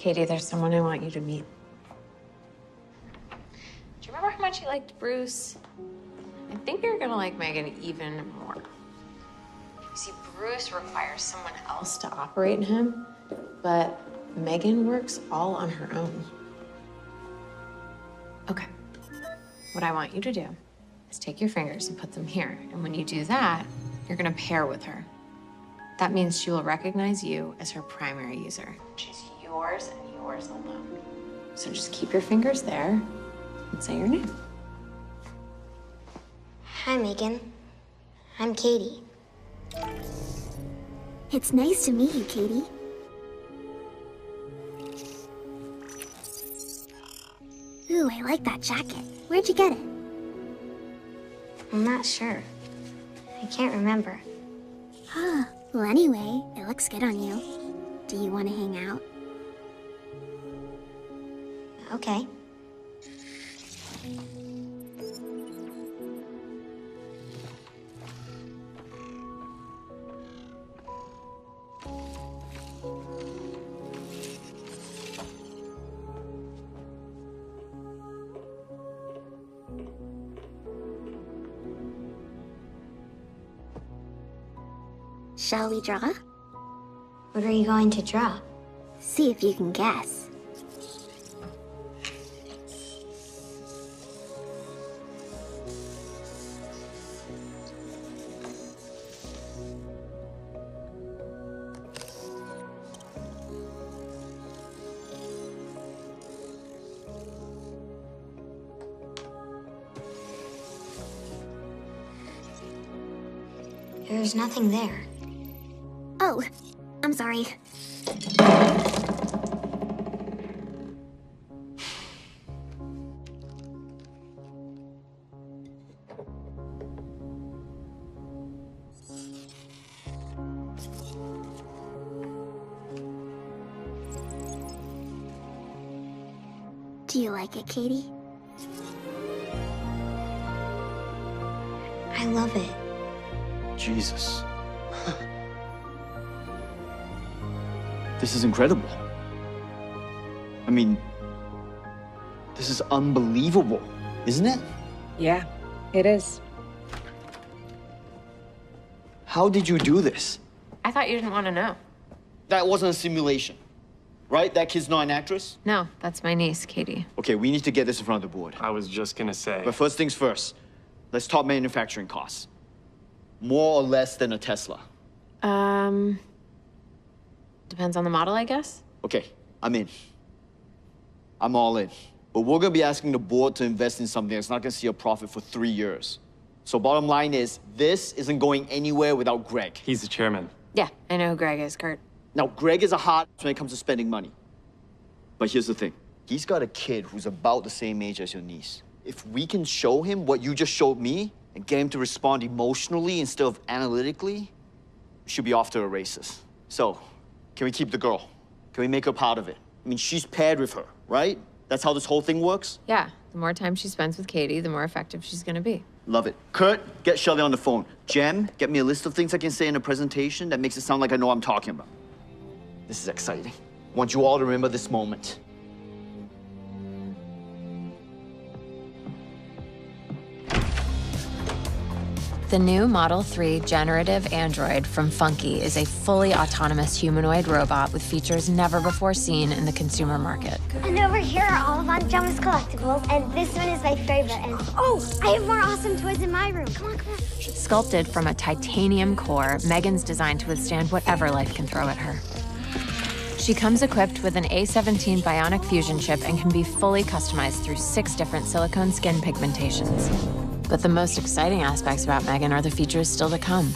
Katie, there's someone I want you to meet. Do you remember how much you liked Bruce? I think you're gonna like M3GAN even more. You see, Bruce requires someone else to operate him, but M3GAN works all on her own. Okay, what I want you to do is take your fingers and put them here. And when you do that, you're gonna pair with her. That means she will recognize you as her primary user. She's yours and yours alone. So just keep your fingers there and say your name. Hi, M3GAN. I'm Katie. It's nice to meet you, Katie. Ooh, I like that jacket. Where'd you get it? I'm not sure. I can't remember. Huh. Well, anyway, it looks good on you. Do you want to hang out? Okay. Shall we draw? What are you going to draw? See if you can guess. There's nothing there. Oh, I'm sorry. Do you like it, Katie? I love it. Jesus. This is incredible. I mean, this is unbelievable, isn't it? Yeah, it is. How did you do this? I thought you didn't want to know. That wasn't a simulation, right? That kid's not an actress? No, that's my niece, Katie. Okay, we need to get this in front of the board. I was just gonna say. But first things first, let's talk manufacturing costs. More or less than a Tesla? Depends on the model, I guess. Okay, I'm in. I'm all in. But we're gonna be asking the board to invest in something that's not gonna see a profit for 3 years. So bottom line is, this isn't going anywhere without Greg. He's the chairman. Yeah, I know who Greg is, Kurt. Now, Greg is a hot when it comes to spending money. But here's the thing. He's got a kid who's about the same age as your niece. If we can show him what you just showed me and get him to respond emotionally instead of analytically, we should be off to the races. So, can we keep the girl? Can we make her part of it? I mean, she's paired with her, right? That's how this whole thing works? Yeah, the more time she spends with Katie, the more effective she's gonna be. Love it. Kurt, get Shelley on the phone. Jem, get me a list of things I can say in a presentation that makes it sound like I know what I'm talking about. This is exciting. I want you all to remember this moment. The new Model 3 generative android from Funky is a fully autonomous humanoid robot with features never before seen in the consumer market. And over here are all of Aunt Gemma's collectibles, and this one is my favorite. And oh, I have more awesome toys in my room. Come on, come on. Sculpted from a titanium core, M3GAN's designed to withstand whatever life can throw at her. She comes equipped with an A17 bionic fusion chip and can be fully customized through 6 different silicone skin pigmentations. But the most exciting aspects about M3GAN are the features still to come.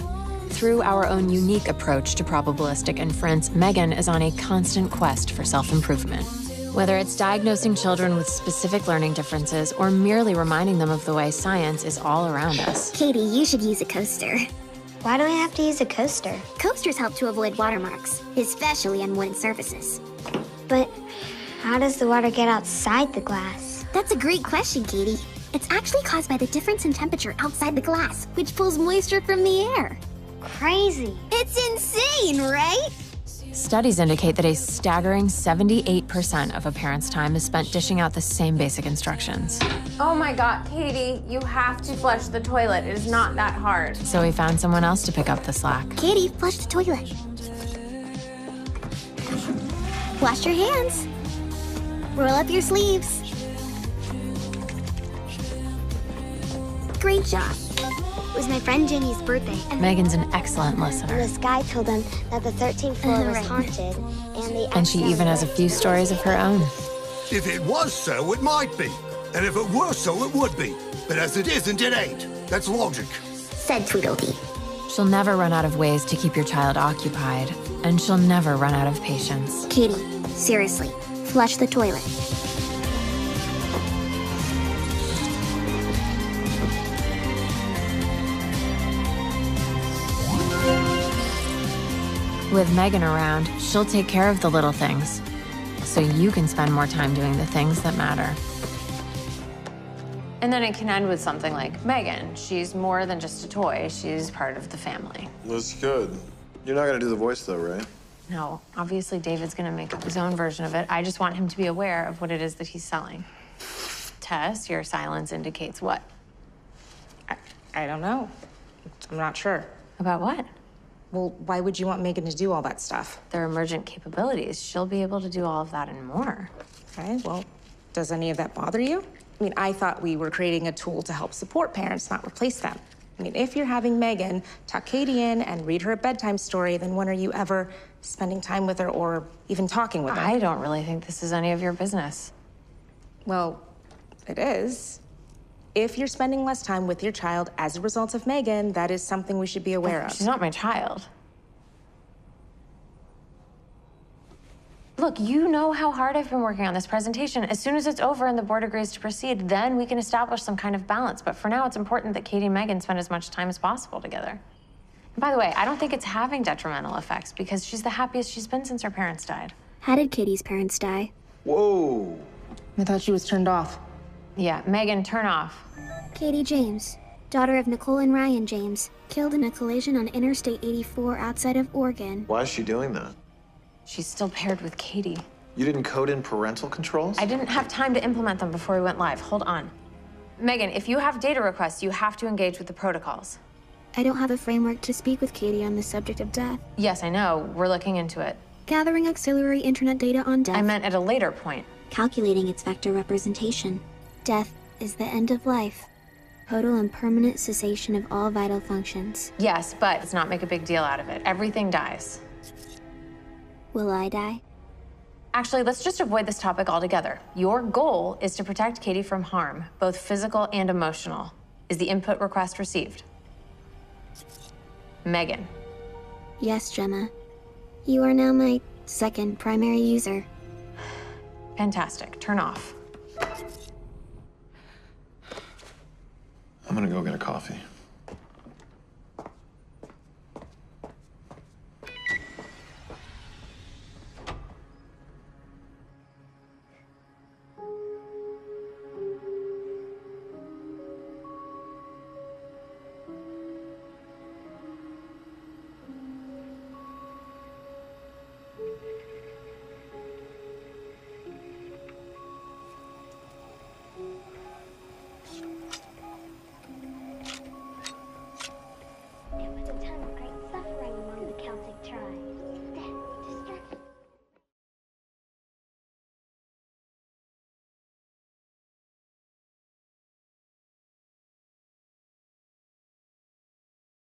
Through our own unique approach to probabilistic inference, M3GAN is on a constant quest for self-improvement. Whether it's diagnosing children with specific learning differences or merely reminding them of the way science is all around us. Katie, you should use a coaster. Why do we have to use a coaster? Coasters help to avoid watermarks, especially on wooden surfaces. But how does the water get outside the glass? That's a great question, Katie. It's actually caused by the difference in temperature outside the glass, which pulls moisture from the air. Crazy. It's insane, right? Studies indicate that a staggering 78% of a parent's time is spent dishing out the same basic instructions. Oh my God, Katie, you have to flush the toilet. It is not that hard. So we found someone else to pick up the slack. Katie, flush the toilet. Wash your hands. Roll up your sleeves. Great job. It was my friend Ginny's birthday, and Megan's an excellent listener. this guy told them that the 13th floor was Right. haunted, and they And she even has a few stories of her own. If it was so, it might be. And if it were so, it would be. But as it isn't, it ain't. That's logic. Said Tweedledee. She'll never run out of ways to keep your child occupied, and she'll never run out of patience. Katie, seriously, flush the toilet. With Megan around, she'll take care of the little things, so you can spend more time doing the things that matter. And then it can end with something like, Megan, she's more than just a toy. She's part of the family. That's good. You're not gonna do the voice though, right? No, obviously David's gonna make up his own version of it. I just want him to be aware of what it is that he's selling. Tess, your silence indicates what? I don't know. I'm not sure. About what? Well, why would you want Megan to do all that stuff? Their emergent capabilities. She'll be able to do all of that and more. Okay, well, does any of that bother you? I mean, I thought we were creating a tool to help support parents, not replace them. I mean, if you're having Megan tuck Katie in and read her a bedtime story, then when are you ever spending time with her or even talking with her? I don't really think this is any of your business. Well, it is. If you're spending less time with your child as a result of Megan, that is something we should be aware of. She's not my child. Look, you know how hard I've been working on this presentation. As soon as it's over and the board agrees to proceed, then we can establish some kind of balance. But for now, it's important that Katie and Megan spend as much time as possible together. And by the way, I don't think it's having detrimental effects because she's the happiest she's been since her parents died. How did Katie's parents die? Whoa. I thought she was turned off. Yeah, Megan, turn off. Katie James, daughter of Nicole and Ryan James, killed in a collision on Interstate 84 outside of Oregon. Why is she doing that? She's still paired with Katie. You didn't code in parental controls? I didn't have time to implement them before we went live. Hold on. Megan, if you have data requests, you have to engage with the protocols. I don't have a framework to speak with Katie on the subject of death. Yes, I know. We're looking into it. Gathering auxiliary internet data on death. I meant at a later point. Calculating its vector representation. Death is the end of life. Total and permanent cessation of all vital functions. Yes, but let's not make a big deal out of it. Everything dies. Will I die? Actually, let's just avoid this topic altogether. Your goal is to protect Katie from harm, both physical and emotional. Is the input request received? Megan. Yes, Gemma. You are now my second primary user. Fantastic. Turn off. I'm gonna go get a coffee.